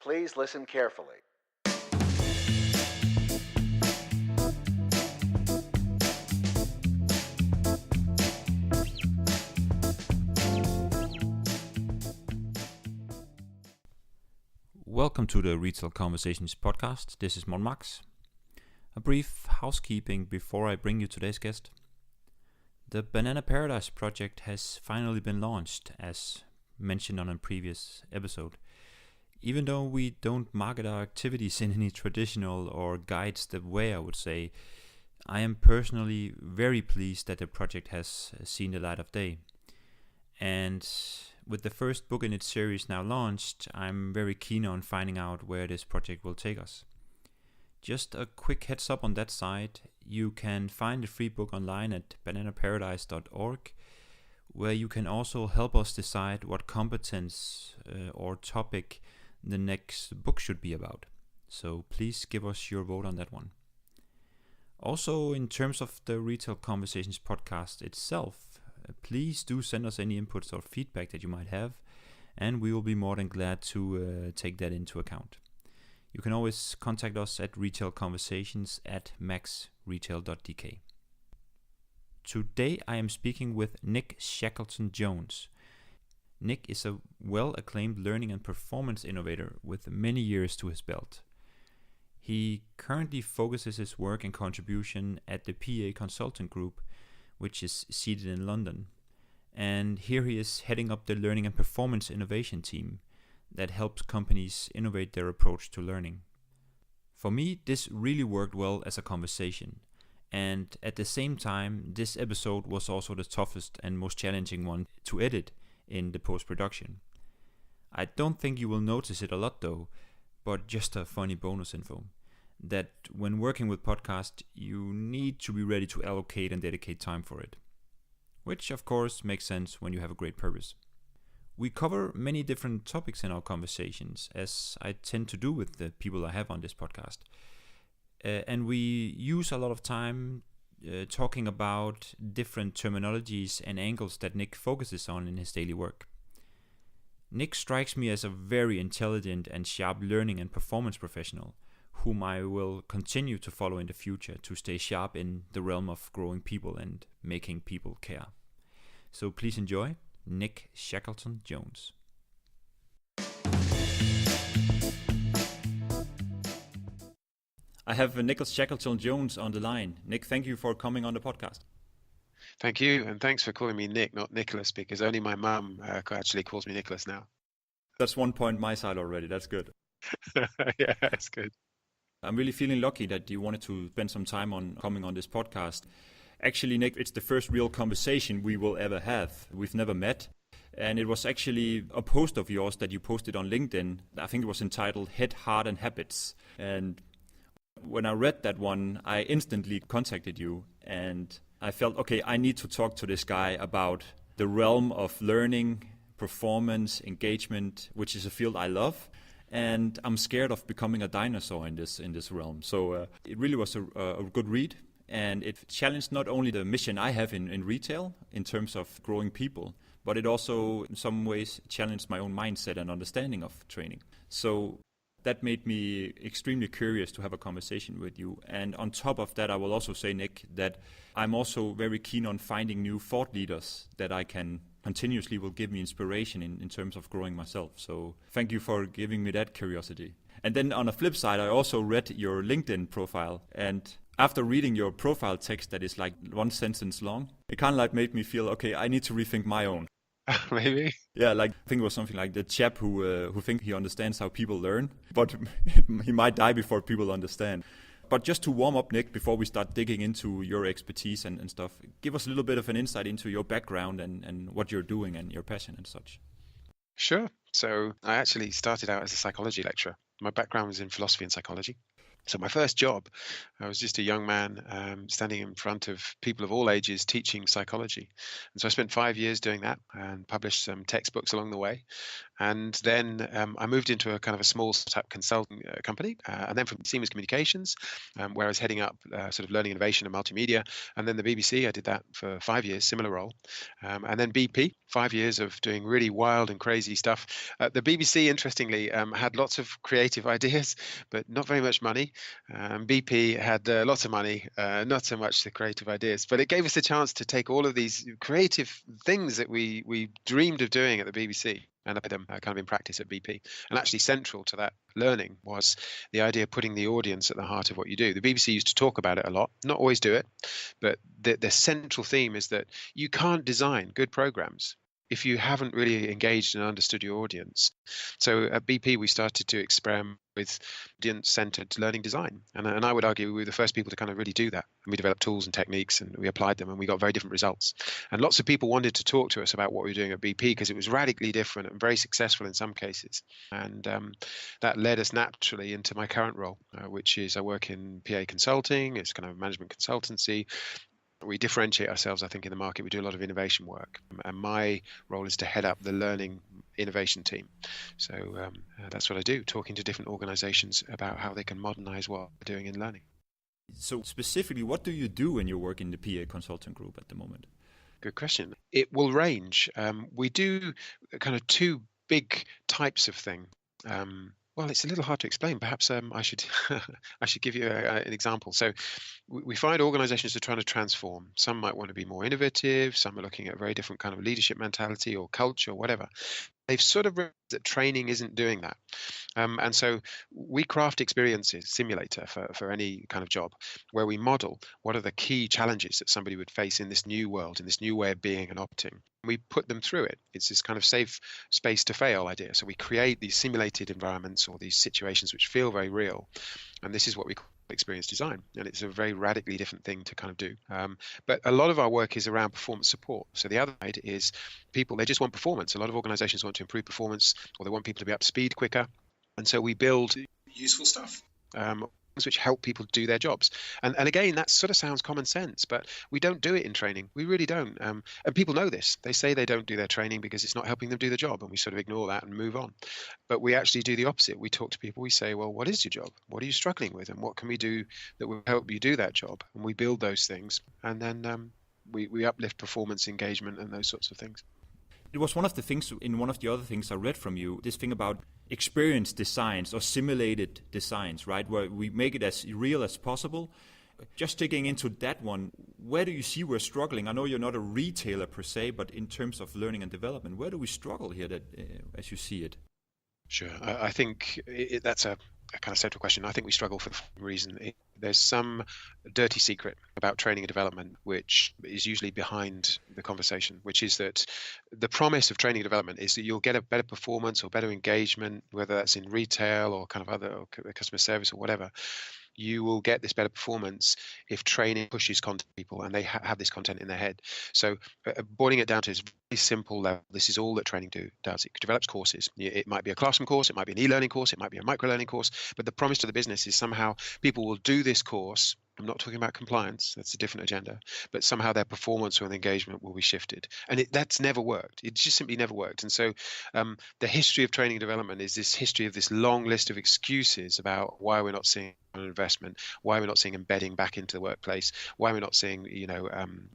Please listen carefully. Welcome to the Retail Conversations podcast. This is Morten Max. A brief housekeeping before I bring you today's guest. The Banana Paradise project has finally been launched, as mentioned on a previous episode. Even though we don't market our activities in any traditional or guide-step way, I would say, I am personally very pleased that the project has seen the light of day. And with the first book in its series now launched, I'm very keen on finding out where this project will take us. Just a quick heads up on that side, you can find the free book online at bananaparadise.org, where you can also help us decide what competence or topic the next book should be about. So please give us your vote on that one. Also, in terms of the Retail Conversations podcast itself, please do send us any inputs or feedback that you might have, and we will be more than glad to take that into account. You can always contact us at retailconversations@maxretail.dk. Today I am speaking with Nick Shackleton-Jones. Nick is a well-acclaimed learning and performance innovator with many years to his belt. He currently focuses his work and contribution at the PA Consulting Group, which is seated in London. And here he is heading up the learning and performance innovation team that helps companies innovate their approach to learning. For me, this really worked well as a conversation. And at the same time, this episode was also the toughest and most challenging one to edit in the post-production. I don't think you will notice it a lot though, but just a funny bonus info. That when working with podcast, you need to be ready to allocate and dedicate time for it. Which of course makes sense when you have a great purpose. We cover many different topics in our conversations, as I tend to do with the people I have on this podcast. And we use a lot of time talking about different terminologies and angles that Nick focuses on in his daily work. Nick strikes me as a very intelligent and sharp learning and performance professional, whom I will continue to follow in the future to stay sharp in the realm of growing people and making people care. So please enjoy Nick Shackleton-Jones. I have Nicholas Shackleton-Jones on the line. Nick, thank you for coming on the podcast. Thank you, and thanks for calling me Nick, not Nicholas, because only my mum actually calls me Nicholas now. That's 1 point my side already. That's good. Yeah, that's good. I'm really feeling lucky that you wanted to spend some time on coming on this podcast. Actually, Nick, it's the first real conversation we will ever have. We've never met. And it was actually a post of yours that you posted on LinkedIn. I think it was entitled Head, Heart and Habits. And when I read that one, I instantly contacted you and I felt, okay, I need to talk to this guy about the realm of learning, performance, engagement, which is a field I love. And I'm scared of becoming a dinosaur in this realm. So it really was a good read. And it challenged not only the mission I have in retail in terms of growing people, but it also in some ways challenged my own mindset and understanding of training. So that made me extremely curious to have a conversation with you. And on top of that, I will also say, Nick, that I'm also very keen on finding new thought leaders that I can continuously will give me inspiration in terms of growing myself. So thank you for giving me that curiosity. And then on the flip side, I also read your LinkedIn profile. And after reading your profile text that is like one sentence long, it kind of like made me feel, okay, I need to rethink my own. Maybe? Yeah, like I think it was something like the chap who thinks he understands how people learn, but he might die before people understand. But just to warm up, Nick, before we start digging into your expertise and stuff, give us a little bit of an insight into your background and what you're doing and your passion and such. Sure. So I actually started out as a psychology lecturer. My background was in philosophy and psychology. So my first job, I was just a young man standing in front of people of all ages teaching psychology. And so I spent 5 years doing that and published some textbooks along the way. And then I moved into a kind of a small startup consulting company, and then from Siemens Communications, where I was heading up sort of learning innovation and multimedia. And then the BBC, I did that for 5 years, similar role. And then BP, 5 years of doing really wild and crazy stuff. The BBC, interestingly, had lots of creative ideas, but not very much money. BP had lots of money, not so much the creative ideas, but it gave us a chance to take all of these creative things that we dreamed of doing at the BBC and apply them kind of in practice at BP. And actually central to that learning was the idea of putting the audience at the heart of what you do. The BBC used to talk about it a lot, not always do it, but the central theme is that you can't design good programs if you haven't really engaged and understood your audience. So at BP, we started to experiment with audience-centered learning design. And I would argue we were the first people to kind of really do that. And we developed tools and techniques and we applied them and we got very different results. And lots of people wanted to talk to us about what we were doing at BP because it was radically different and very successful in some cases. And that led us naturally into my current role, which is I work in PA consulting. It's kind of management consultancy. We differentiate ourselves, I think, in the market. We do a lot of innovation work. And my role is to head up the learning innovation team. So that's what I do, talking to different organizations about how they can modernize what we're doing in learning. So specifically, what do you do when you work in the PA consultant group at the moment? Good question. It will range. We do kind of two big types of thing. Well, it's a little hard to explain. Perhaps I should I should give you an example. So we find organizations are trying to transform. Some might want to be more innovative. Some are looking at a very different kind of leadership mentality or culture or whatever. They've sort of realized that training isn't doing that. And so we craft experiences, simulator for any kind of job, where we model what are the key challenges that somebody would face in this new world, in this new way of being and operating. We put them through it. It's this kind of safe space to fail idea. So we create these simulated environments or these situations which feel very real. And this is what we call experience design. And it's a very radically different thing to kind of do. But a lot of our work is around performance support. So the other side is people, they just want performance. A lot of organizations want to improve performance or they want people to be up to speed quicker. And so we build useful stuff, which help people do their jobs. And again, that sort of sounds common sense, but we don't do it in training. We really don't. And people know this. They say they don't do their training because it's not helping them do the job. And we sort of ignore that and move on. But we actually do the opposite. We talk to people. We say, well, what is your job? What are you struggling with? And what can we do that will help you do that job? And we build those things. And then we uplift performance, engagement, and those sorts of things. It was one of the things in one of the other things I read from you, this thing about experience designs or simulated designs, right? Where we make it as real as possible. Just digging into that one, where do you see we're struggling? I know you're not a retailer per se, but in terms of learning and development, where do we struggle here that, as you see it? Sure. I think that's a kind of central question. I think we struggle for the reason. There's some dirty secret about training and development, which is usually behind the conversation, which is that the promise of training and development is that you'll get a better performance or better engagement, whether that's in retail or kind of other or customer service or whatever. You will get this better performance if training pushes content to people and they have this content in their head. So boiling it down to this very simple level, this is all that training does. It develops courses. It might be a classroom course, it might be an e-learning course, it might be a micro-learning course, but the promise to the business is somehow people will do this course. I'm not talking about compliance, that's a different agenda, but somehow their performance or engagement will be shifted. And that's never worked. It just simply never worked. And so the history of training and development is this history of this long list of excuses about why we're not seeing an investment, why we're not seeing embedding back into the workplace, why we're not seeing,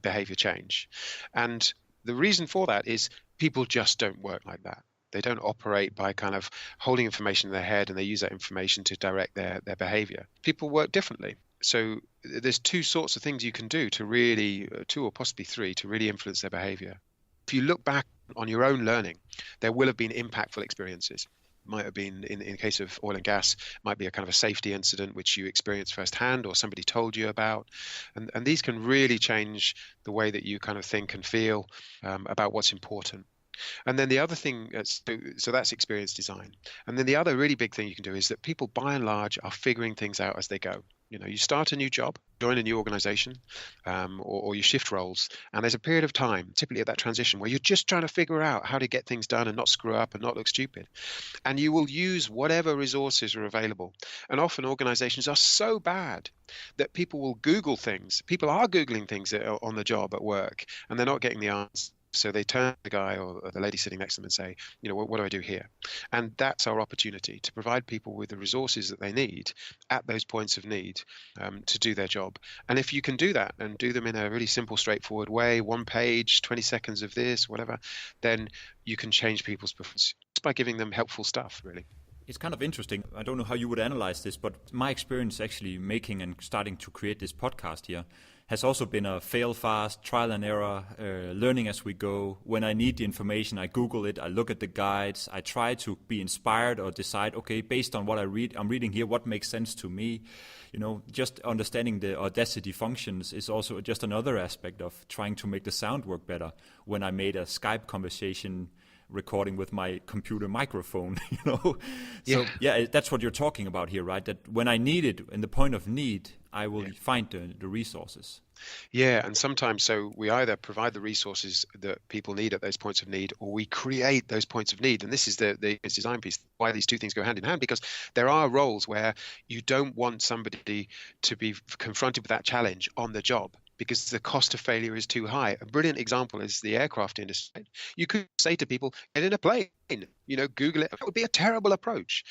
behavior change. And the reason for that is people just don't work like that. They don't operate by kind of holding information in their head and they use that information to direct their behavior. People work differently. So there's two sorts of things you can do to really, two or possibly three, to really influence their behavior. If you look back on your own learning, there will have been impactful experiences. Might have been, in the case of oil and gas, might be a kind of a safety incident which you experienced firsthand or somebody told you about. And these can really change the way that you kind of think and feel about what's important. And then the other thing, so that's experience design. And then the other really big thing you can do is that people, by and large, are figuring things out as they go. You start a new job, join a new organization, or you shift roles, and there's a period of time, typically at that transition, where you're just trying to figure out how to get things done and not screw up and not look stupid. And you will use whatever resources are available. And often organizations are so bad that people will Google things. People are Googling things on the job at work, and they're not getting the answer. So they turn to the guy or the lady sitting next to them and say, what do I do here? And that's our opportunity, to provide people with the resources that they need at those points of need to do their job. And if you can do that and do them in a really simple, straightforward way, 1 page, 20 seconds of this, whatever, then you can change people's performance just by giving them helpful stuff, really. It's kind of interesting. I don't know how you would analyze this, but my experience actually making and starting to create this podcast here has also been a fail fast, trial and error, learning as we go. When I need the information, I Google it, I look at the guides, I try to be inspired or decide, okay, based on what I'm reading here, what makes sense to me. Just understanding the Audacity functions is also just another aspect of trying to make the sound work better. When I made a Skype conversation recording with my computer microphone, So yeah, that's what you're talking about here, right? That when I need it, in the point of need, I will find the resources. Yeah, and sometimes so we either provide the resources that people need at those points of need, or we create those points of need. And this is the design piece, why these two things go hand in hand, because there are roles where you don't want somebody to be confronted with that challenge on the job, because the cost of failure is too high. A brilliant example is the aircraft industry. You could say to people, get in a plane, Google it. That would be a terrible approach,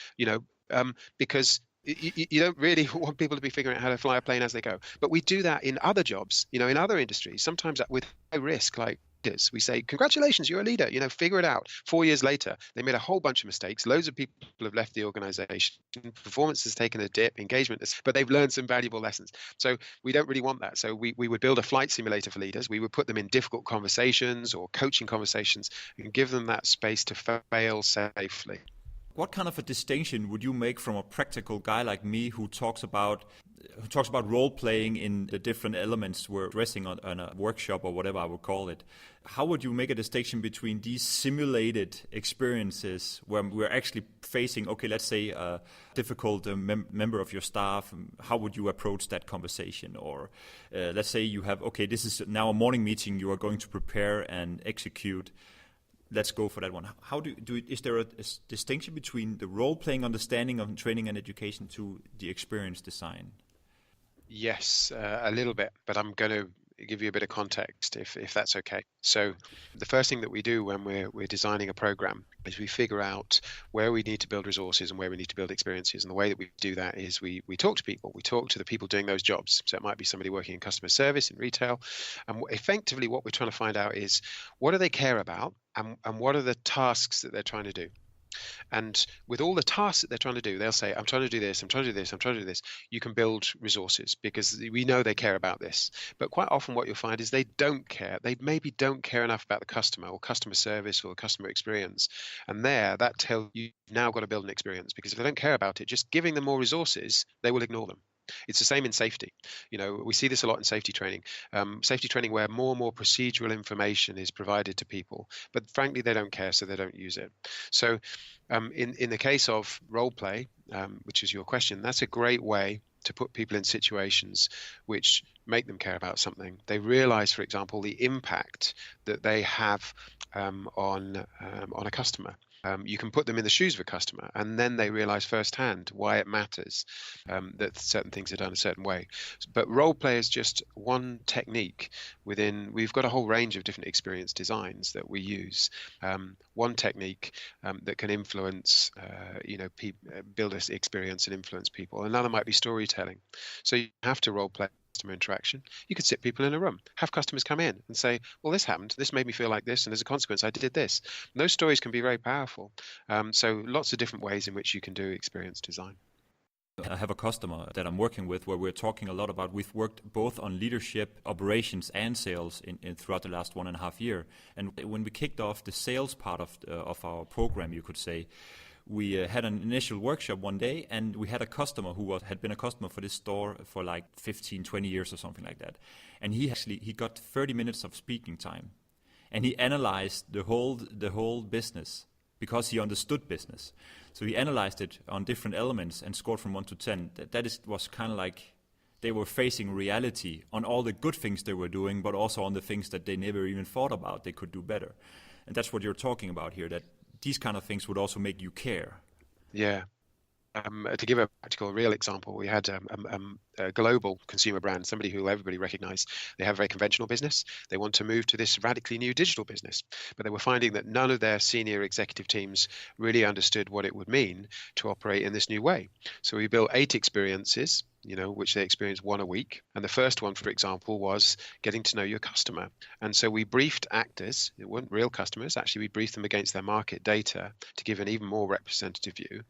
because you don't really want people to be figuring out how to fly a plane as they go. But we do that in other jobs, in other industries, sometimes with high risk, like this. We say, congratulations, you're a leader, figure it out. 4 years later, they made a whole bunch of mistakes. Loads of people have left the organization. Performance has taken a dip, engagement, but they've learned some valuable lessons. So we don't really want that. So we would build a flight simulator for leaders. We would put them in difficult conversations or coaching conversations and give them that space to fail safely. What kind of a distinction would you make from a practical guy like me who talks about role playing in the different elements we're addressing on a workshop or whatever I would call it? How would you make a distinction between these simulated experiences where we're actually facing, okay, let's say a difficult member of your staff? How would you approach that conversation? Or let's say you have, okay, this is now a morning meeting you are going to prepare and execute. Let's go for that one. How is there a distinction between the role-playing understanding of training and education to the experience design? Yes, a little bit, but I'm going to give you a bit of context if that's okay. So the first thing that we do when we're designing a program is we figure out where we need to build resources and where we need to build experiences. And the way that we do that is we talk to people. We talk to the people doing those jobs. So it might be somebody working in customer service, in retail. And effectively what we're trying to find out is, what do they care about and what are the tasks that they're trying to do? And with all the tasks that they're trying to do, they'll say, I'm trying to do this, I'm trying to do this, I'm trying to do this. You can build resources because we know they care about this. But quite often what you'll find is they don't care. They maybe don't care enough about the customer or customer service or customer experience. And that tells you you've now got to build an experience, because if they don't care about it, just giving them more resources, they will ignore them. It's the same in safety. We see this a lot in safety training where more and more procedural information is provided to people, but frankly, they don't care, so they don't use it. So in the case of role play, which is your question, that's a great way to put people in situations which make them care about something. They realize, for example, the impact that they have on a customer. You can put them in the shoes of a customer, and then they realize firsthand why it matters that certain things are done a certain way. But role play is just one technique within. We've got a whole range of different experience designs that we use. One technique that can influence, build this experience and influence people. Another might be storytelling. So you have to role play customer interaction. You could sit people in a room, have customers come in and say, well, this happened, this made me feel like this, and as a consequence I did this. And those stories can be very powerful. So lots of different ways in which you can do experience design. I have a customer that I'm working with where we're talking a lot about, we've worked both on leadership, operations and sales throughout the last 1.5 years. And when we kicked off the sales part of our program, you could say, we had an initial workshop one day, and we had a customer who had been a customer for this store for like 15, 20 years or something like that. And he got 30 minutes of speaking time. and he analyzed the whole business because he understood business. So he analyzed it on different elements and scored from 1 to 10. Was kind of like they were facing reality on all the good things they were doing, but also on the things that they never even thought about they could do better. And that's what you're talking about here, that these kind of things would also make you care. Yeah. To give a practical, real example, we had a global consumer brand, somebody who everybody recognized. They have a very conventional business. They want to move to this radically new digital business, but they were finding that none of their senior executive teams really understood what it would mean to operate in this new way. So we built 8 experiences, which they experience 1 a week. And the first one, for example, was getting to know your customer. And so we briefed actors, it weren't real customers, actually we briefed them against their market data to give an even more representative view.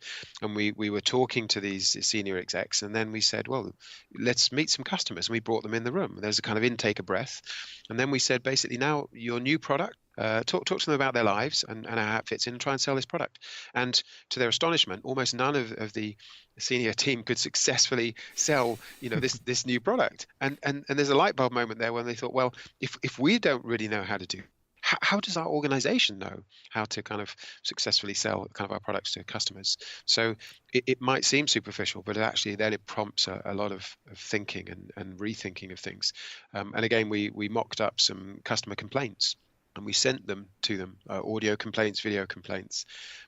And we were talking to these senior execs, and then we said, well, let's meet some customers. And we brought them in the room. There's a kind of intake of breath. And then we said, basically, now your new product, talk to them about their lives and how it fits in, and try and sell this product. And to their astonishment, almost none of the senior team could successfully sell, this new product. And there's a light bulb moment there when they thought, well, if we don't really know how to do, how does our organization know how to kind of successfully sell kind of our products to customers? So it might seem superficial, but actually then it prompts a lot of thinking and rethinking of things. And again, we mocked up some customer complaints, and we sent them to them, audio complaints, video complaints.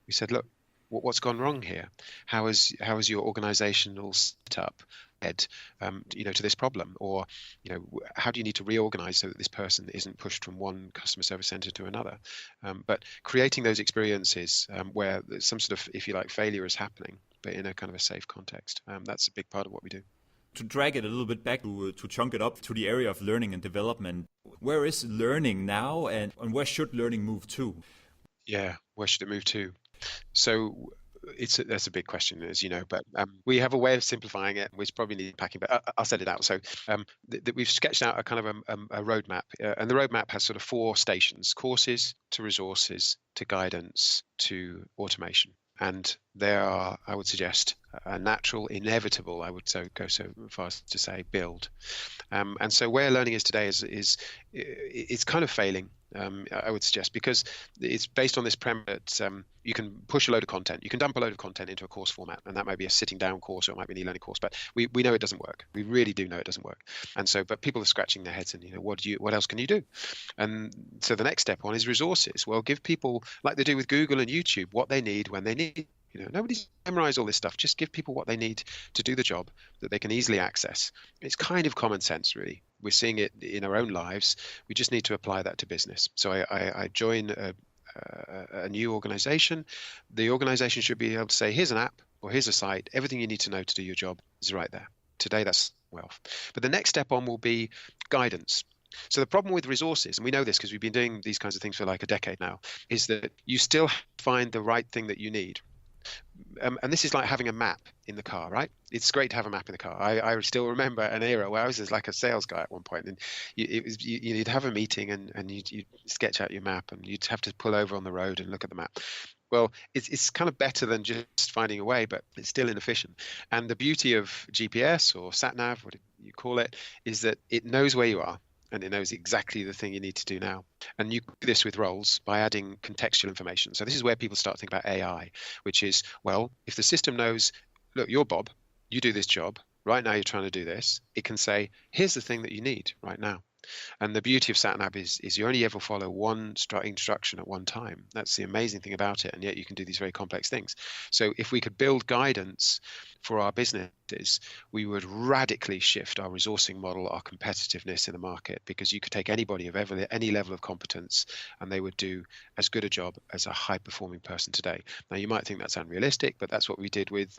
We said, look, what's gone wrong here? How is your organizational setup led, to this problem? Or, how do you need to reorganize so that this person isn't pushed from one customer service center to another? But creating those experiences where some sort of, if you like, failure is happening, but in a kind of a safe context, that's a big part of what we do. To drag it a little bit back, to chunk it up to the area of learning and development, where is learning now, and where should learning move to? Yeah, where should it move to? So that's a big question, as you know, but we have a way of simplifying it, which probably needs packing, but I'll set it out. So we've sketched out a kind of a roadmap, and the roadmap has sort of 4 stations: courses to resources to guidance to automation. And they are, I would suggest, a natural, inevitable, I would go so far as to say, build. And so where learning is today is it's kind of failing, I would suggest, because it's based on this premise that you can push a load of content, you can dump a load of content into a course format, and that might be a sitting down course or it might be an e-learning course, but we know it doesn't work. We really do know it doesn't work. And so, but people are scratching their heads and, what else can you do? And so the next step on is resources. Well, give people, like they do with Google and YouTube, what they need when they need. Nobody's memorized all this stuff. Just give people what they need to do the job that they can easily access. It's kind of common sense, really. We're seeing it in our own lives. We just need to apply that to business. So I join a new organization. The organization should be able to say, here's an app or here's a site. Everything you need to know to do your job is right there. Today, that's wealth. But the next step on will be guidance. So the problem with resources, and we know this because we've been doing these kinds of things for like a decade now, is that you still find the right thing that you need. And this is like having a map in the car, right? It's great to have a map in the car. I still remember an era where I was like a sales guy at one point, and you'd have a meeting and you'd sketch out your map, and you'd have to pull over on the road and look at the map. Well, it's kind of better than just finding a way, but it's still inefficient. And the beauty of GPS or sat-nav, what you call it, is that it knows where you are. And it knows exactly the thing you need to do now. And you do this with roles by adding contextual information. So this is where people start to think about AI, which is, well, if the system knows, look, you're Bob, you do this job, right now you're trying to do this, it can say, here's the thing that you need right now. And the beauty of SatNav is you only ever follow one instruction at one time. That's the amazing thing about it. And yet you can do these very complex things. So if we could build guidance for our businesses, we would radically shift our resourcing model, our competitiveness in the market, because you could take anybody of any level of competence and they would do as good a job as a high performing person today. Now, you might think that's unrealistic, but that's what we did with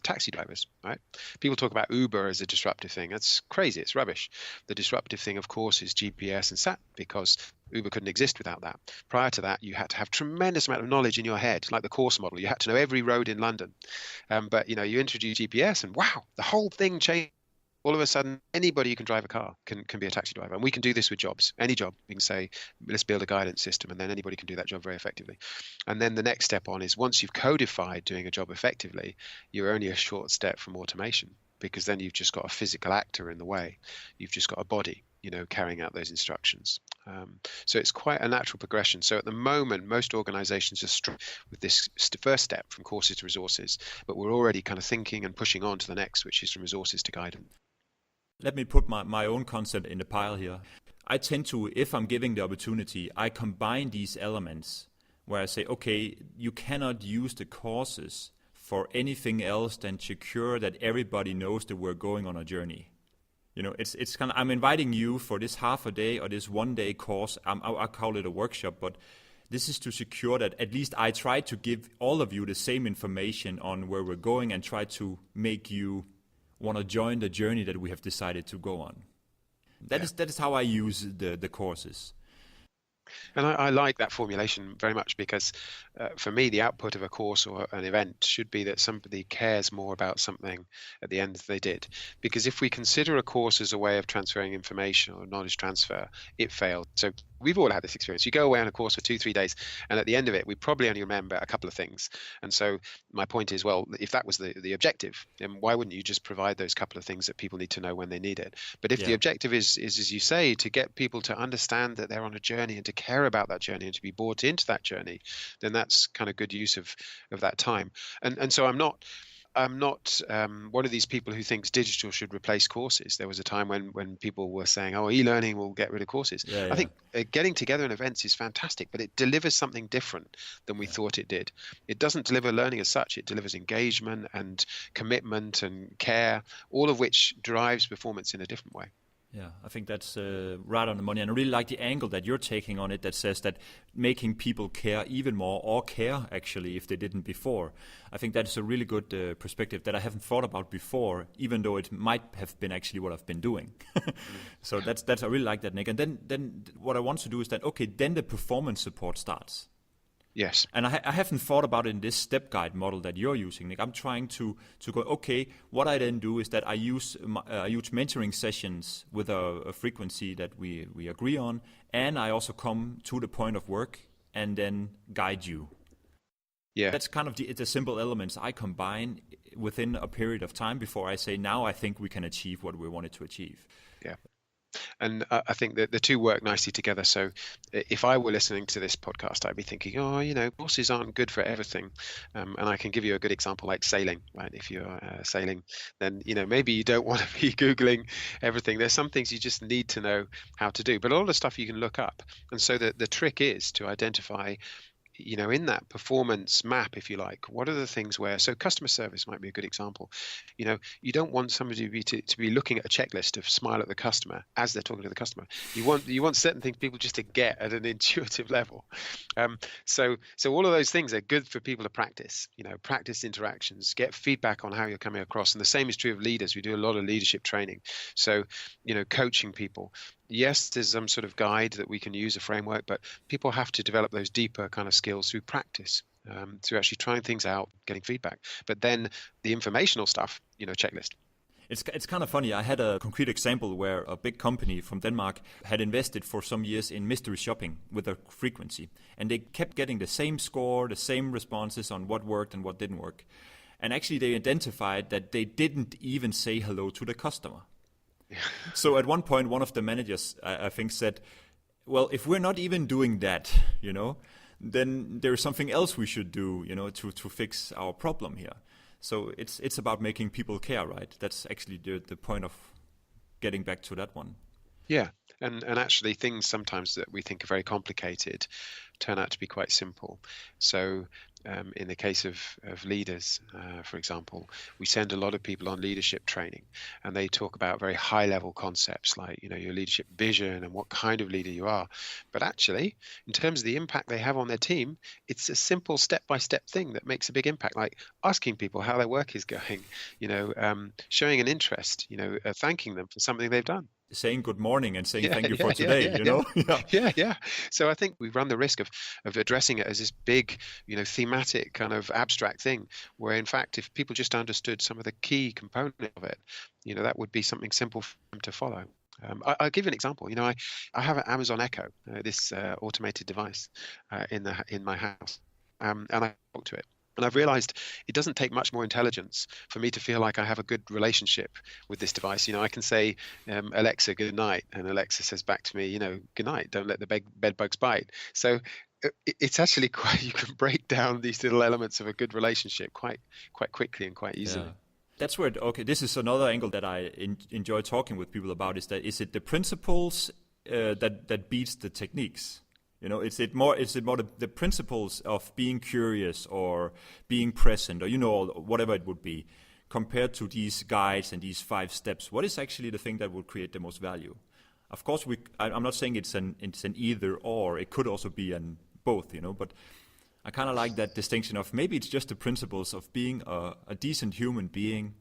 taxi drivers, right? People talk about Uber as a disruptive thing. That's crazy. It's rubbish. The disruptive thing, of course, is GPS and SAT, because Uber couldn't exist without that. Prior to that, you had to have tremendous amount of knowledge in your head, like the course model. You had to know every road in London. But you introduce GPS and wow, the whole thing changed. All of a sudden, anybody who can drive a car can be a taxi driver. And we can do this with jobs, any job. We can say, let's build a guidance system, and then anybody can do that job very effectively. And then the next step on is, once you've codified doing a job effectively, you're only a short step from automation, because then you've just got a physical actor in the way. You've just got a body. carrying out those instructions. So it's quite a natural progression. So at the moment, most organizations are struggling with this first step from courses to resources, but we're already kind of thinking and pushing on to the next, which is from resources to guidance. Let me put my own concept in the pile here. I tend to, if I'm giving the opportunity, I combine these elements where I say, okay, you cannot use the courses for anything else than secure that everybody knows that we're going on a journey. It's kind of, I'm inviting you for this half a day or this 1 day course. I call it a workshop, but this is to secure that at least I try to give all of you the same information on where we're going and try to make you want to join the journey that we have decided to go on. That is how I use the courses. And I like that formulation very much because for me, the output of a course or an event should be that somebody cares more about something at the end than they did. Because if we consider a course as a way of transferring information or knowledge transfer, it failed. So we've all had this experience. You go away on a course for 2-3 days, and at the end of it, we probably only remember a couple of things. And so my point is, well, if that was the objective, then why wouldn't you just provide those couple of things that people need to know when they need it? But if the objective is, as you say, to get people to understand that they're on a journey and to care about that journey and to be brought into that journey, then that's kind of good use of that time. And so I'm not one of these people who thinks digital should replace courses. There was a time when people were saying, oh, e-learning will get rid of courses. I think getting together in events is fantastic, but it delivers something different than we thought it did. It doesn't deliver learning as such. It delivers engagement and commitment and care, all of which drives performance in a different way. Yeah, I think that's right on the money. And I really like the angle that you're taking on it that says that making people care even more, or care actually if they didn't before. I think that's a really good perspective that I haven't thought about before, even though it might have been actually what I've been doing. So that's I really like that, Nick. And then what I want to do is that, okay, then the performance support starts. Yes. And I haven't thought about it in this step guide model that you're using, Nick. I'm trying to go, okay, what I then do is that I use mentoring sessions with a frequency that we agree on, and I also come to the point of work and then guide you. Yeah. That's kind of the simple elements I combine within a period of time before I say, now I think we can achieve what we wanted to achieve. Yeah. And I think that the two work nicely together. So if I were listening to this podcast, I'd be thinking, courses aren't good for everything. And I can give you a good example like sailing, right? If you're sailing, then, maybe you don't want to be Googling everything. There's some things you just need to know how to do, but a lot of stuff you can look up. And so the trick is to identify in that performance map, if you like, what are the things where, so customer service might be a good example. You don't want somebody to be looking at a checklist of smile at the customer as they're talking to the customer. You want certain things people just to get at an intuitive level. So all of those things are good for people to practice, practice interactions, get feedback on how you're coming across. And the same is true of leaders. We do a lot of leadership training. So, coaching people. Yes, there's some sort of guide that we can use, a framework, but people have to develop those deeper kind of skills through practice, through actually trying things out, getting feedback. But then the informational stuff, checklist. It's kind of funny. I had a concrete example where a big company from Denmark had invested for some years in mystery shopping with a frequency. And they kept getting the same score, the same responses on what worked and what didn't work. And actually they identified that they didn't even say hello to the customer. So at one point, one of the managers, I think, said, well, if we're not even doing that, then there's something else we should do, to fix our problem here. So it's about making people care, right? That's actually the point of getting back to that one. Yeah, and actually things sometimes that we think are very complicated turn out to be quite simple. So in the case of leaders, for example, we send a lot of people on leadership training, and they talk about very high level concepts like, your leadership vision and what kind of leader you are. But actually, in terms of the impact they have on their team, it's a simple step-by-step thing that makes a big impact, like asking people how their work is going, showing an interest, thanking them for something they've done. Saying good morning and saying thank you for today, Yeah. So I think we run the risk of addressing it as this big, thematic kind of abstract thing, where in fact, if people just understood some of the key component of it, that would be something simple for them to follow. I'll give you an example. I have an Amazon Echo, this automated device in my house, and I talk to it. And I've realized it doesn't take much more intelligence for me to feel like I have a good relationship with this device. I can say, Alexa, good night. And Alexa says back to me, good night. Don't let the bed bugs bite. So it's actually quite, you can break down these little elements of a good relationship quite quickly and quite easily. Yeah. That's where, okay, this is another angle that I enjoy talking with people about, is it the principles that beats the techniques? Is it more the principles of being curious or being present, or whatever it would be, compared to these guides and these 5 steps? What is actually the thing that will create the most value? Of course, I'm not saying it's an either or. It could also be an both, but I kind of like that distinction of maybe it's just the principles of being a decent human being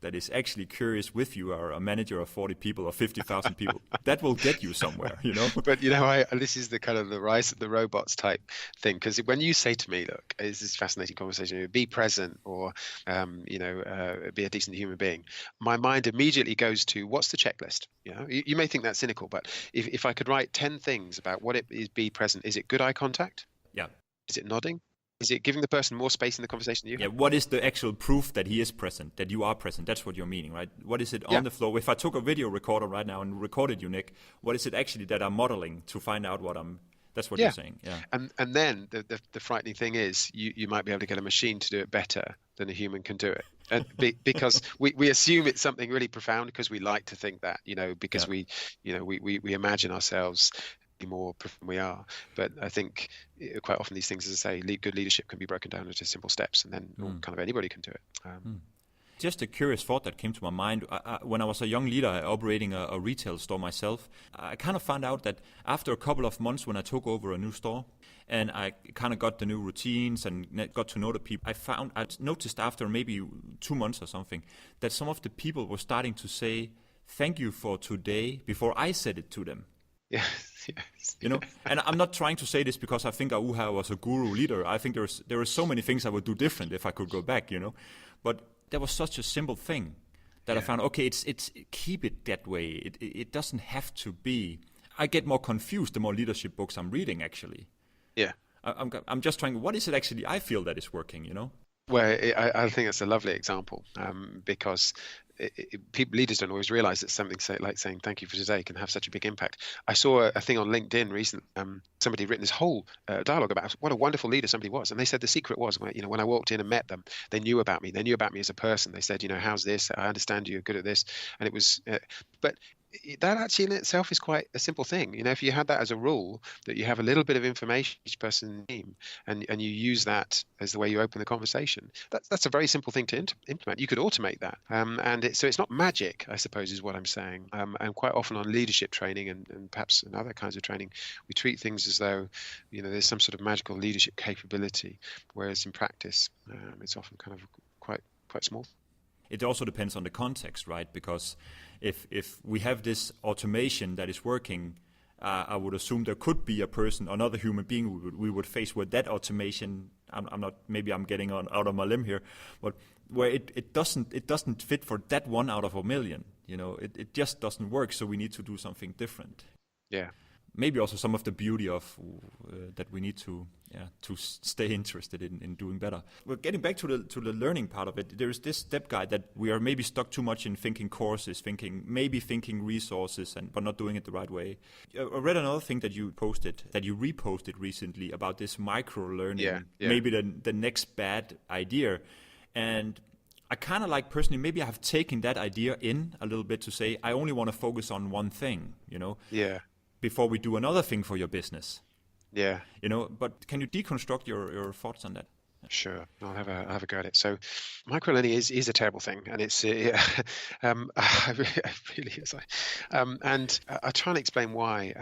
that is actually curious with you, or a manager of 40 people or 50,000 people. That will get you somewhere, But this is the kind of the rise of the robots type thing, because when you say to me, look, this is a fascinating conversation, be present, or be a decent human being, my mind immediately goes to, what's the checklist? You may think that's cynical, but if I could write 10 things about what it is, be present, is it good eye contact? Yeah. Is it nodding? Is it giving the person more space in the conversation than you have? Yeah, what is the actual proof that he is present, that you are present? That's what you're meaning, right? What is it on the floor? If I took a video recorder right now and recorded you, Nick, what is it actually that I'm modeling to find out that's what you're saying. Yeah. And then the frightening thing is you might be able to get a machine to do it better than a human can do it. And because we assume it's something really profound, because we like to think that, because we imagine ourselves more than we are. But I think quite often these things, as I say, good leadership can be broken down into simple steps, and then kind of anybody can do it. Just a curious thought that came to my mind. When I was a young leader operating a retail store myself, I kind of found out that after a couple of months when I took over a new store and I kind of got the new routines and got to know the people, I noticed after maybe 2 months or something that some of the people were starting to say, "Thank you for today," before I said it to them. Yes. And I'm not trying to say this because I think Auha was a guru leader. I think there are so many things I would do different if I could go back, But that was such a simple thing that I found, okay, it's keep it that way. It doesn't have to be. I get more confused the more leadership books I'm reading, actually. Yeah. I'm just trying, what is it actually I feel that is working, Well, I think that's a lovely example, because leaders don't always realize that something like saying "thank you for today" can have such a big impact. I saw a thing on LinkedIn recently. Somebody had written this whole dialogue about what a wonderful leader somebody was, and they said the secret was, when I walked in and met them, they knew about me. They knew about me as a person. They said, "How's this? I understand you're good at this," and it was, but. That actually in itself is quite a simple thing. If you had that as a rule, that you have a little bit of information each person's name, and you use that as the way you open the conversation, that's a very simple thing to implement. You could automate that, so it's not magic, I suppose, is what I'm saying. And quite often on leadership training and perhaps in other kinds of training, we treat things as though there's some sort of magical leadership capability, whereas in practice it's often kind of quite small. It also depends on the context, right? Because if we have this automation that is working, I would assume there could be a person, another human being we would face where that automation, maybe I'm getting out of my limb here, but where it doesn't fit for that 1 out of a million. It just doesn't work. So we need to do something different. Yeah. Maybe also some of the beauty of that we need to stay interested in doing better. Well, getting back to the learning part of it, there is this step guide that we are maybe stuck too much in thinking courses, thinking resources, but not doing it the right way. I read another thing that you reposted recently about this micro learning, maybe the next bad idea, and I kind of like personally, maybe I have taken that idea in a little bit to say I only want to focus on one thing, Yeah. before we do another thing for your business. Yeah. But can you deconstruct your thoughts on that? Sure, I'll have a go at it. So, microlearning is a terrible thing, and it's it really is. And I try and explain why.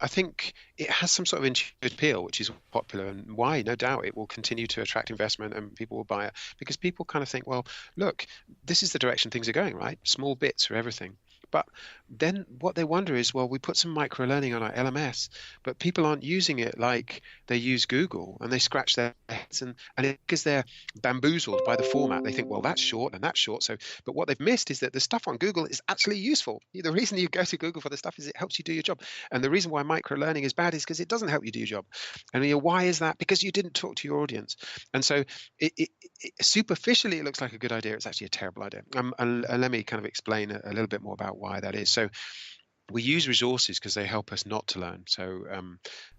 I think it has some sort of intuitive appeal, which is popular, and why, no doubt, it will continue to attract investment and people will buy it, because people kind of think, well, look, this is the direction things are going, right? Small bits for everything. But then what they wonder is, well, we put some micro learning on our LMS, but people aren't using it like they use Google, and they scratch their heads, and because they're bamboozled by the format, they think, well, that's short and that's short. So, but what they've missed is that the stuff on Google is actually useful. The reason you go to Google for the stuff is it helps you do your job. And the reason why micro learning is bad is because it doesn't help you do your job. And why is that? Because you didn't talk to your audience. And so superficially, it looks like a good idea. It's actually a terrible idea. And let me kind of explain a little bit more about why that is. So we use resources because they help us not to learn. So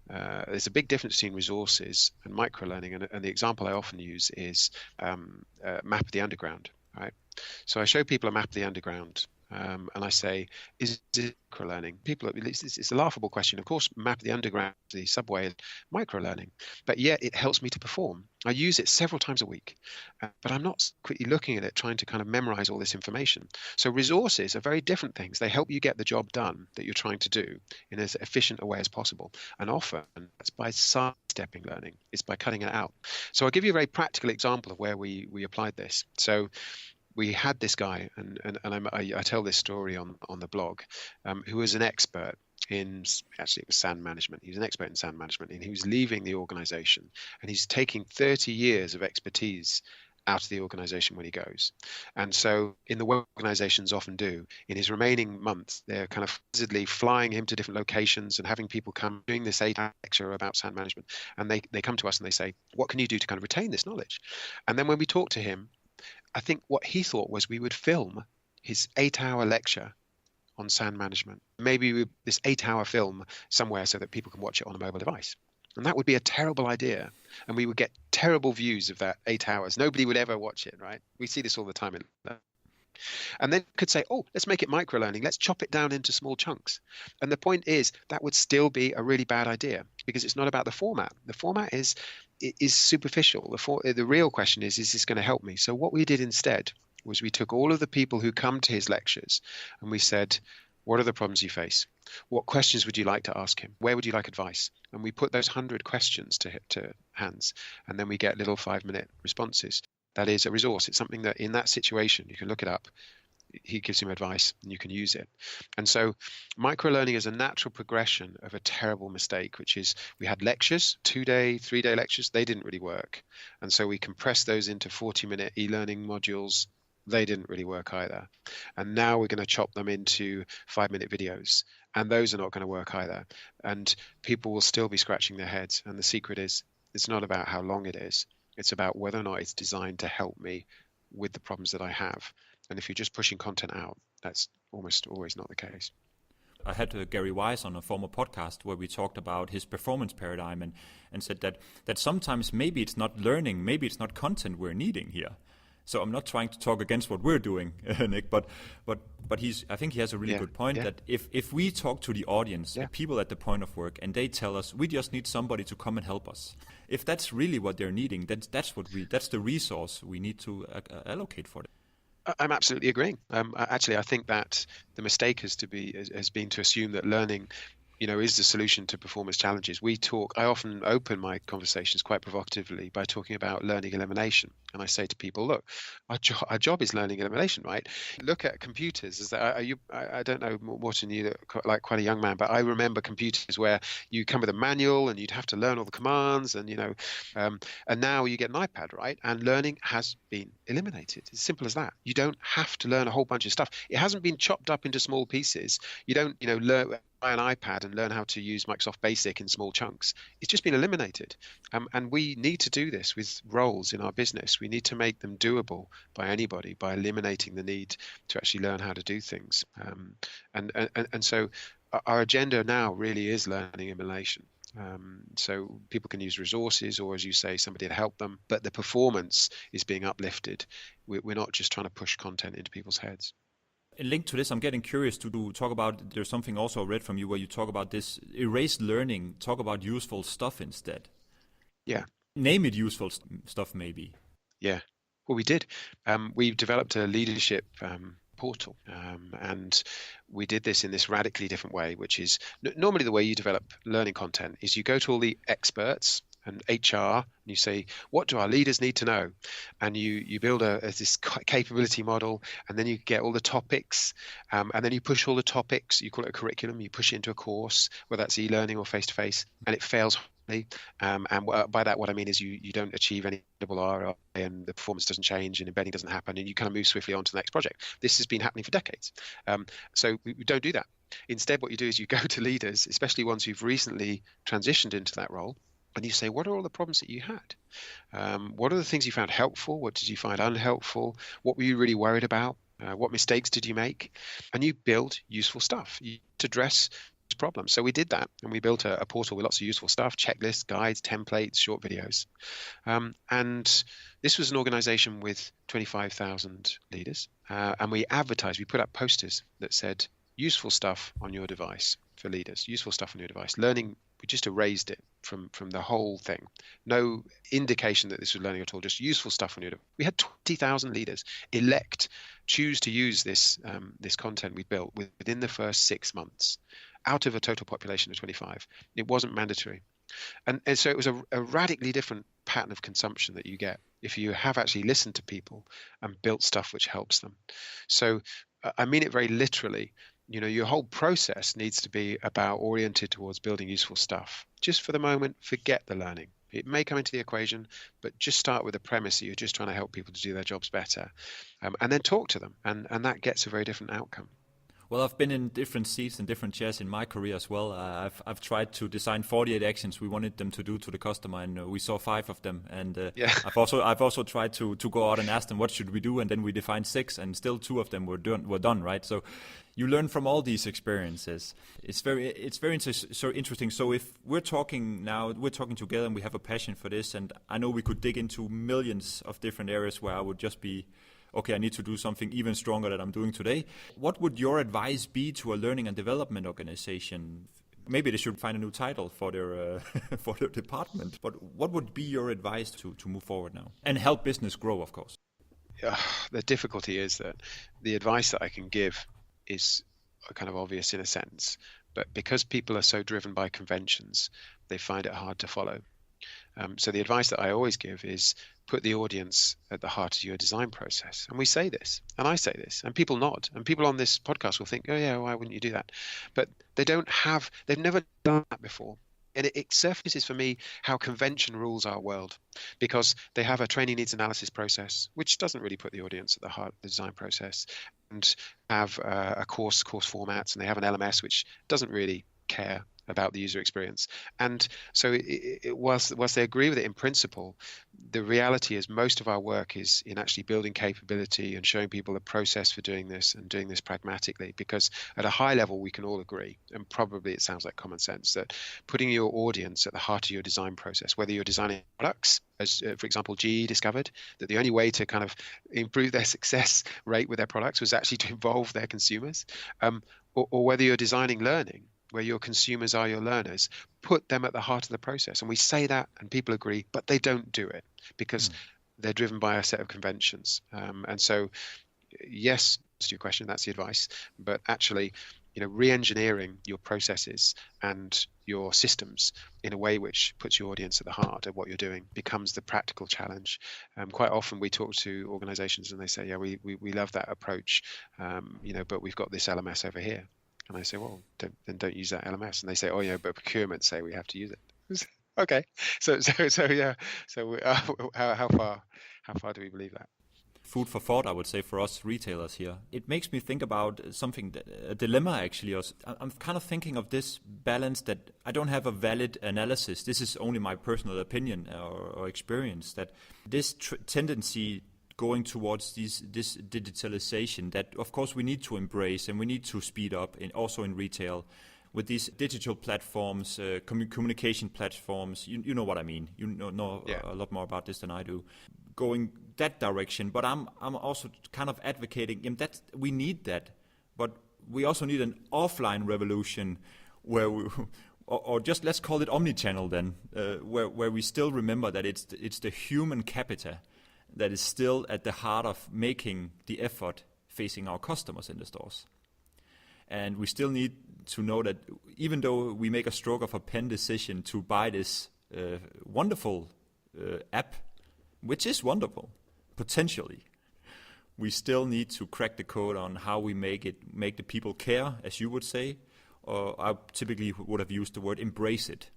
there's a big difference between resources and micro-learning. And the example I often use is map of the underground, right? So I show people a map of the underground. And I say, is it micro-learning? People, it's a laughable question. Of course, map of the underground, the subway, is micro-learning, but yet it helps me to perform. I use it several times a week, but I'm not quickly looking at it, trying to kind of memorize all this information. So resources are very different things. They help you get the job done that you're trying to do in as efficient a way as possible. And often that's by sidestepping learning. It's by cutting it out. So I'll give you a very practical example of where we applied this. So we had this guy, and I tell this story on the blog, who was an expert in, actually it was sand management. He was an expert in sand management, and he was leaving the organization, and he's taking 30 years of expertise out of the organization when he goes. And so in the way organizations often do, in his remaining months, they're kind of physically flying him to different locations and having people come doing this 8-hour lecture about sand management. And they come to us and they say, what can you do to kind of retain this knowledge? And then when we talk to him, I think what he thought was we would film his 8-hour lecture on sand management, maybe this 8-hour film somewhere so that people can watch it on a mobile device. And that would be a terrible idea. And we would get terrible views of that 8 hours. Nobody would ever watch it, right? We see this all the time. And then you could say, oh, let's make it micro learning. Let's chop it down into small chunks. And the point is that would still be a really bad idea because it's not about the format. The format is superficial. The real question is this going to help me? So what we did instead was we took all of the people who come to his lectures and we said, what are the problems you face? What questions would you like to ask him? Where would you like advice? And we put those 100 questions to hands, and then we get little 5-minute responses. That is a resource. It's something that in that situation, you can look it up. He gives him advice and you can use it. And so micro-learning is a natural progression of a terrible mistake, which is we had lectures, 2-day, 3-day lectures. They didn't really work. And so we compressed those into 40-minute e-learning modules. They didn't really work either. And now we're going to chop them into 5-minute videos. And those are not going to work either. And people will still be scratching their heads. And the secret is, it's not about how long it is. It's about whether or not it's designed to help me with the problems that I have. And if you're just pushing content out, that's almost always not the case. I had Gary Wise on a former podcast where we talked about his performance paradigm and said that sometimes maybe it's not learning, maybe it's not content we're needing here. So I'm not trying to talk against what we're doing, Nick, but I think he has a really good point that if we talk to the audience, the people at the point of work, and they tell us we just need somebody to come and help us, if that's really what they're needing, that's the resource we need to allocate for them. I'm absolutely agreeing. Actually, I think that the mistake has been to assume that learning, is the solution to performance challenges. I often open my conversations quite provocatively by talking about learning elimination. And I say to people, look, our job is learning elimination, right? Look at computers. I don't know, Morten, you look like quite a young man, but I remember computers where you come with a manual and you'd have to learn all the commands and now you get an iPad, right? And learning has been eliminated. It's simple as that. You don't have to learn a whole bunch of stuff. It hasn't been chopped up into small pieces. You don't, learn an iPad and learn how to use Microsoft Basic in small chunks. It's just been eliminated. And we need to do this with roles in our business. We need to make them doable by anybody by eliminating the need to actually learn how to do things. And so our agenda now really is learning elimination. So people can use resources or, as you say, somebody to help them, but the performance is being uplifted. We're not just trying to push content into people's heads. Linked to this, I'm getting curious to talk about, there's something also I read from you where you talk about this erased learning, talk about useful stuff instead. Yeah. Name it useful stuff maybe. Yeah. Well, we did. We developed a leadership portal and we did this in this radically different way, which is normally the way you develop learning content is you go to all the experts and HR, and you say, what do our leaders need to know? And you build this capability model, and then you get all the topics, and then you push all the topics, you call it a curriculum, you push it into a course, whether that's e-learning or face-to-face, and it fails horribly. And by that, what I mean is you don't achieve any double ROI, and the performance doesn't change, and embedding doesn't happen, and you kind of move swiftly on to the next project. This has been happening for decades. So we don't do that. Instead, what you do is you go to leaders, especially ones who've recently transitioned into that role, and you say, what are all the problems that you had? What are the things you found helpful? What did you find unhelpful? What were you really worried about? What mistakes did you make? And you build useful stuff to address problems. So we did that, and we built a portal with lots of useful stuff, checklists, guides, templates, short videos. And this was an organization with 25,000 leaders. And we advertised, we put up posters that said, useful stuff on your device for leaders, useful stuff on your device. Learning, we just erased it from the whole thing. No indication that this was learning at all, just useful stuff on your device. We had 20,000 leaders choose to use this content we built within the first 6 months out of a total population of 25. It wasn't mandatory. And so it was a radically different pattern of consumption that you get if you have actually listened to people and built stuff which helps them. So I mean it very literally. Your whole process needs to be oriented towards building useful stuff. Just for the moment, forget the learning. It may come into the equation, but just start with the premise that you're just trying to help people to do their jobs better, and then talk to them, and that gets a very different outcome. Well, I've been in different seats and different chairs in my career as well. I've tried to design 48 actions we wanted them to do to the customer, and we saw 5 of them. And I've also tried to go out and ask them what should we do, and then we defined 6, and still 2 of them were done, right? So you learn from all these experiences. It's very interesting. So if we're talking together, and we have a passion for this, and I know we could dig into millions of different areas where I would just be, okay, I need to do something even stronger than I'm doing today. What would your advice be to a learning and development organization? Maybe they should find a new title for their for their department. But what would be your advice to move forward now and help business grow, of course? The difficulty is that the advice that I can give is kind of obvious in a sense, but because people are so driven by conventions, they find it hard to follow. So the advice that I always give is put the audience at the heart of your design process. And we say this, and I say this, and people nod, and people on this podcast will think, oh yeah, why wouldn't you do that? But they've never done that before. And it surfaces for me how convention rules our world, because they have a training needs analysis process, which doesn't really put the audience at the heart of the design process, and have a course formats, and they have an LMS, which doesn't really care about the user experience. And so whilst they agree with it in principle, the reality is most of our work is in actually building capability and showing people a process for doing this and doing this pragmatically, because at a high level we can all agree, and probably it sounds like common sense, that putting your audience at the heart of your design process, whether you're designing products, as for example GE discovered that the only way to kind of improve their success rate with their products was actually to involve their consumers, or whether you're designing learning, where your consumers are your learners, put them at the heart of the process. And we say that and people agree, but they don't do it because they're driven by a set of conventions. And so, yes, to your question, that's the advice. But actually, re-engineering your processes and your systems in a way which puts your audience at the heart of what you're doing becomes the practical challenge. Quite often we talk to organizations and they say, yeah, we love that approach, but we've got this LMS over here. And I say, well, don't use that LMS. And they say, oh yeah, but procurement say we have to use it. Okay, so yeah. So how far do we believe that? Food for thought, I would say, for us retailers here. It makes me think about something, a dilemma actually. I'm kind of thinking of this balance that I don't have a valid analysis. This is only my personal opinion or experience, that this tendency going towards this digitalization that, of course, we need to embrace and we need to speed up, also in retail, with these digital platforms, communication platforms. You know what I mean. You know yeah. A lot more about this than I do. Going that direction, but I'm also kind of advocating that we need that, but we also need an offline revolution where we, or just let's call it omnichannel then, where we still remember that it's the human capita that is still at the heart of making the effort facing our customers in the stores. And we still need to know that even though we make a stroke of a pen decision to buy this wonderful app, which is wonderful, potentially. We still need to crack the code on how we make the people care, as you would say, or I typically would have used the word embrace it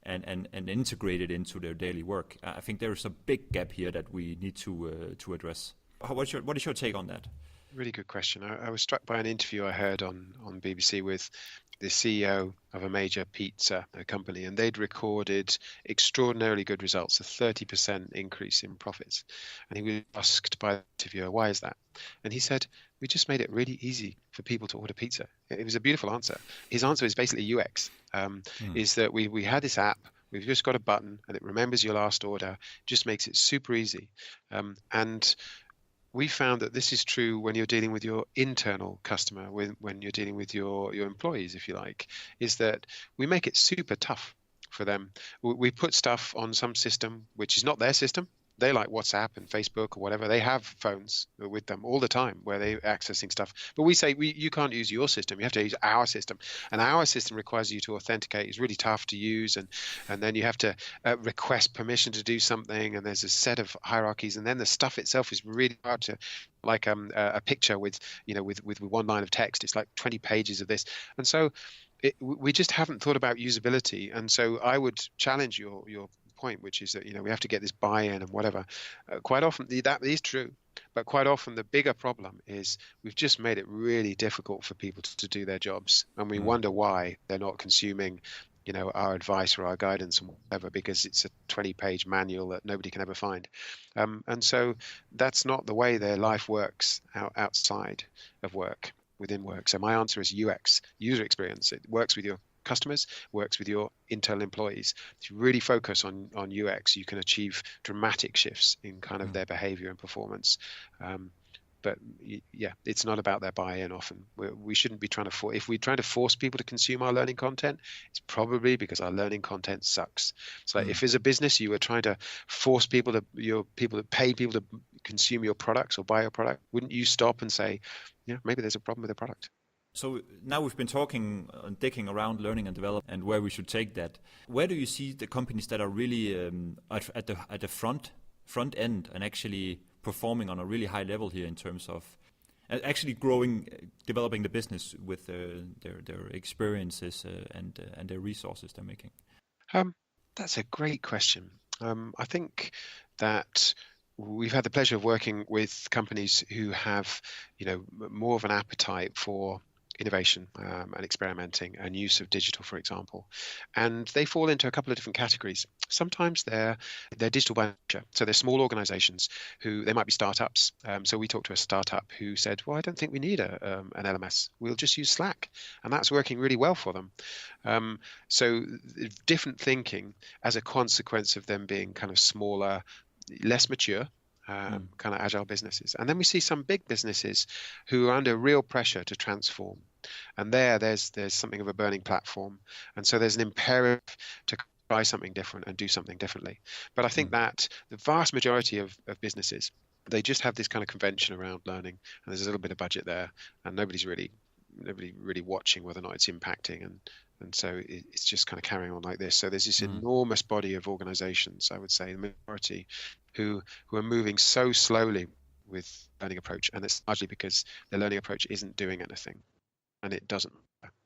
and integrate it into their daily work. I think there is a big gap here that we need to address. What is your take on that? Really good question. I was struck by an interview I heard on BBC with the CEO of a major pizza company, and they'd recorded extraordinarily good results, a 30% increase in profits. And he was asked by the interviewer, why is that? And he said, we just made it really easy for people to order pizza. It was a beautiful answer. His answer is basically UX, is that we had this app, we've just got a button and it remembers your last order, just makes it super easy. And we found that this is true when you're dealing with your internal customer, when you're dealing with your employees, if you like, is that we make it super tough for them. We put stuff on some system which is not their system. They like WhatsApp and Facebook or whatever. They have phones with them all the time where they're accessing stuff. But we say, you can't use your system. You have to use our system. And our system requires you to authenticate. It's really tough to use. And then you have to request permission to do something. And there's a set of hierarchies. And then the stuff itself is really hard to, like a picture with one line of text. It's like 20 pages of this. And so we just haven't thought about usability. And so I would challenge your point, which is that we have to get this buy-in and whatever. Quite often that is true, but quite often the bigger problem is we've just made it really difficult for people to do their jobs, and we wonder why they're not consuming our advice or our guidance and whatever, because it's a 20-page manual that nobody can ever find. And so that's not the way their life works outside of work, within work. So my answer is UX, user experience. It works with your customers, works with your internal employees. If you really focus on UX, you can achieve dramatic shifts in kind of their behavior and performance. But yeah, it's not about their buy-in often. We shouldn't be trying to if we're trying to force people to consume our learning content, it's probably because our learning content sucks. So if as a business you were trying to force pay people to consume your products or buy your product, wouldn't you stop and say, maybe there's a problem with the product? So now we've been talking and digging around learning and development and where we should take that. Where do you see the companies that are really at the front end and actually performing on a really high level here in terms of actually developing the business with their experiences and their resources they're making? That's a great question. I think that we've had the pleasure of working with companies who have, more of an appetite for innovation and experimenting and use of digital, for example. And they fall into a couple of different categories. Sometimes they're digital by nature. So they're small organizations they might be startups. So we talked to a startup who said, well, I don't think we need an LMS. We'll just use Slack. And that's working really well for them. So different thinking as a consequence of them being kind of smaller, less mature, kind of agile businesses. And then we see some big businesses who are under real pressure to transform. And there's something of a burning platform. And so there's an imperative to try something different and do something differently. But I think that the vast majority of businesses, they just have this kind of convention around learning, and there's a little bit of budget there, and nobody really watching whether or not it's impacting. And so it's just kind of carrying on like this. So there's this enormous body of organizations, I would say, the majority, who are moving so slowly with learning approach. And it's largely because the learning approach isn't doing anything, and it doesn't.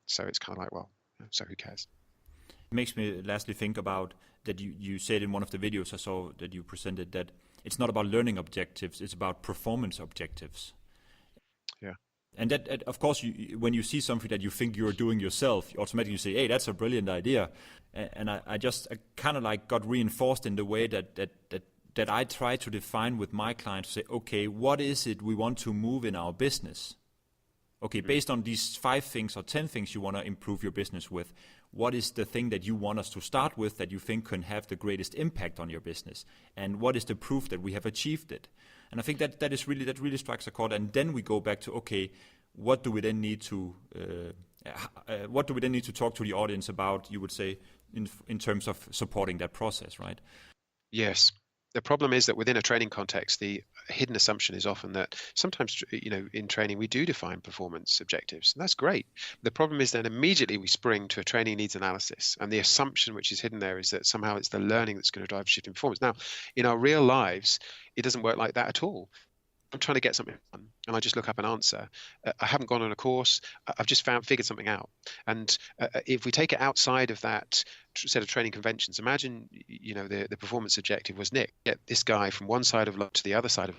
So it's kind of like, well, so who cares? It makes me lastly think about that you said in one of the videos I saw that you presented that it's not about learning objectives, it's about performance objectives. Yeah. And that, of course, when you see something that you think you're doing yourself, you automatically say, hey, that's a brilliant idea. And I kind of like got reinforced in the way that I try to define with my clients, to say, okay, what is it we want to move in our business? Okay, based on these 5 things or 10 things you want to improve your business with, what is the thing that you want us to start with that you think can have the greatest impact on your business? And what is the proof that we have achieved it? And I think that really strikes a chord. And then we go back to, okay, what do we then need to talk to the audience about, you would say, in terms of supporting that process, right? Yes. The problem is that within a training context, the hidden assumption is often that sometimes, in training we do define performance objectives, and that's great. The problem is then immediately we spring to a training needs analysis, and the assumption which is hidden there is that somehow it's the learning that's going to drive a shift in performance. Now, in our real lives, it doesn't work like that at all. I'm trying to get something done, and I just look up an answer. I haven't gone on a course. I've just figured something out. And if we take it outside of that set of training conventions, imagine, the performance objective was, Nick, get this guy from one side of London to the other side of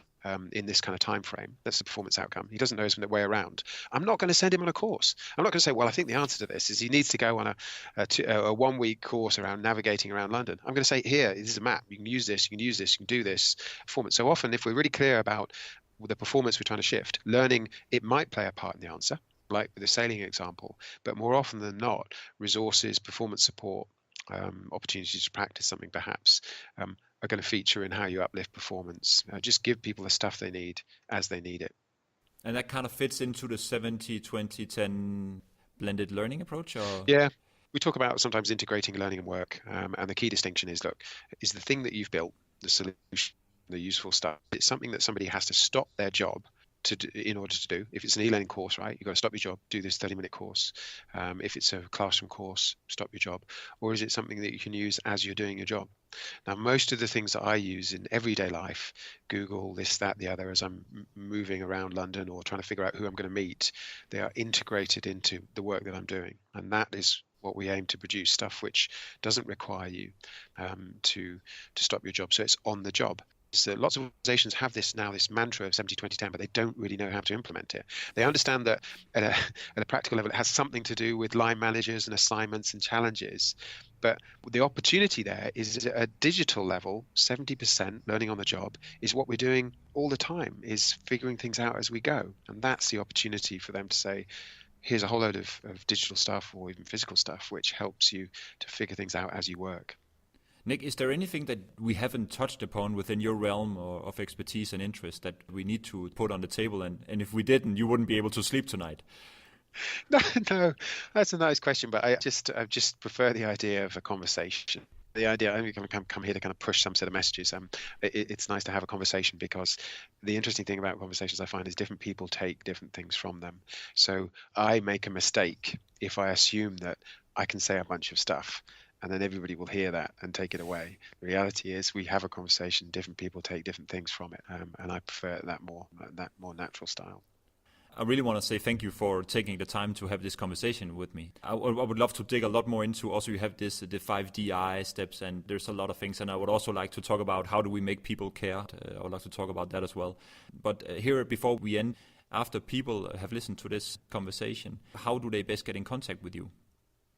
in this kind of time frame. That's the performance outcome. He doesn't know his way around. I'm not going to send him on a course. I'm not going to say, well, I think the answer to this is he needs to go on a 1 week course around navigating around London. I'm going to say, here, this is a map. You can use this. You can use this. You can do this performance. So often, if we're really clear about the performance we're trying to shift, learning, it might play a part in the answer, like with the sailing example, but more often than not, resources, performance support, opportunities to practice something perhaps are going to feature in how you uplift performance. Just give people the stuff they need as they need it. And that kind of fits into the 70, 20, 10 blended learning approach? Or? Yeah. We talk about sometimes integrating learning and work. And the key distinction is, look, is the thing that you've built, the solution, the useful stuff, it's something that somebody has to stop their job to do, in order to do. If it's an e-learning course, right, you've got to stop your job, do this 30-minute course. If it's a classroom course, stop your job. Or is it something that you can use as you're doing your job? Now, most of the things that I use in everyday life, Google, this, that, the other, as I'm moving around London or trying to figure out who I'm going to meet, they are integrated into the work that I'm doing. And that is what we aim to produce, stuff which doesn't require you to stop your job. So it's on the job. So lots of organizations have this mantra of 70-20-10, but they don't really know how to implement it. They understand that at a practical level, it has something to do with line managers and assignments and challenges. But the opportunity there is at a digital level, 70% learning on the job is what we're doing all the time, is figuring things out as we go. And that's the opportunity for them to say, here's a whole load of digital stuff or even physical stuff, which helps you to figure things out as you work. Nick, is there anything that we haven't touched upon within your realm of expertise and interest that we need to put on the table? And if we didn't, you wouldn't be able to sleep tonight. No, that's a nice question, but I just prefer the idea of a conversation. The idea, I'm going to come here to kind of push some set of messages. It's nice to have a conversation, because the interesting thing about conversations I find is different people take different things from them. So I make a mistake if I assume that I can say a bunch of stuff and then everybody will hear that and take it away. The reality is we have a conversation, different people take different things from it, and I prefer that more natural style. I really want to say thank you for taking the time to have this conversation with me. I would love to dig a lot more into, also you have the 5 DI steps, and there's a lot of things, and I would also like to talk about how do we make people care. I would like to talk about that as well. But here, before we end, after people have listened to this conversation, how do they best get in contact with you?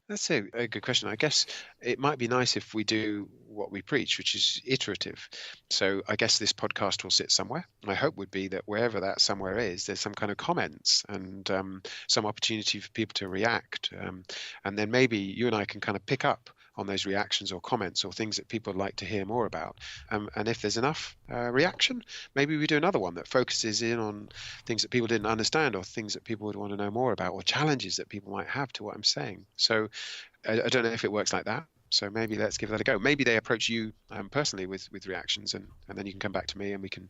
That's a good question. I guess it might be nice if we do what we preach, which is iterative. So I guess this podcast will sit somewhere. My hope would be that wherever that somewhere is, there's some kind of comments and some opportunity for people to react. And then maybe you and I can kind of pick up on those reactions or comments or things that people would like to hear more about. And if there's enough reaction, maybe we do another one that focuses in on things that people didn't understand or things that people would want to know more about or challenges that people might have to what I'm saying. So I don't know if it works like that. So maybe let's give that a go. Maybe they approach you personally with reactions, and then you can come back to me and we can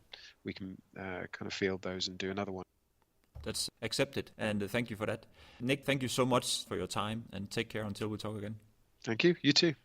kind of field those and do another one. That's accepted, and thank you for that. Nick, thank you so much for your time, and take care until we talk again. Thank you. You too.